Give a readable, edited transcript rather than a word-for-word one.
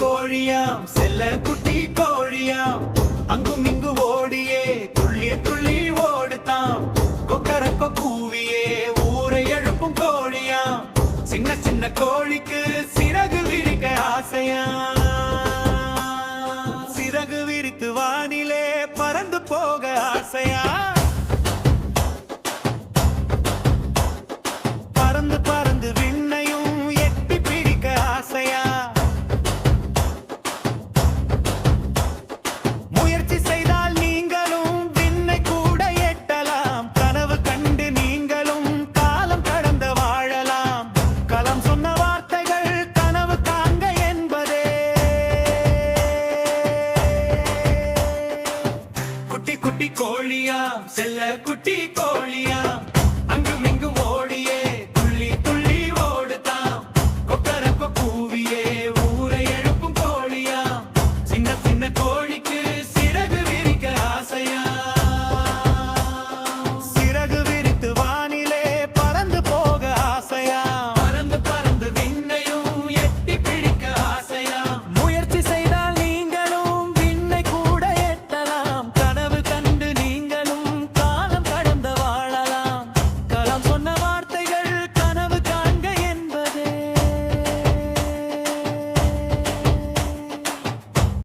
கோழியாம் செல்ல குட்டி கோழியாம் அங்கும் இங்கு ஓடியே துள்ளி துள்ளி ஓடுதாம் கொக்கரப்ப கூவியே ஊரை எழுப்பும் கோழியாம் சின்ன சின்ன கோழிக்கு சிறகு விரிக்க ஆசையா சிறகு விரித்து வானிலே பறந்து போக ஆசையா பறந்து பறந்து விண்ணையும் எட்டி பிடிக்க ஆசையா முயற்சி செய்தால் நீங்களும் விண்ணை கூட எட்டலாம் கனவு கண்டு நீங்களும் காலம் கடந்த வாழலாம் களம் சொன்ன வார்த்தைகள் கனவு காண்க என்பதே குட்டி குட்டி கோழியா செல்ல குட்டி கோழியா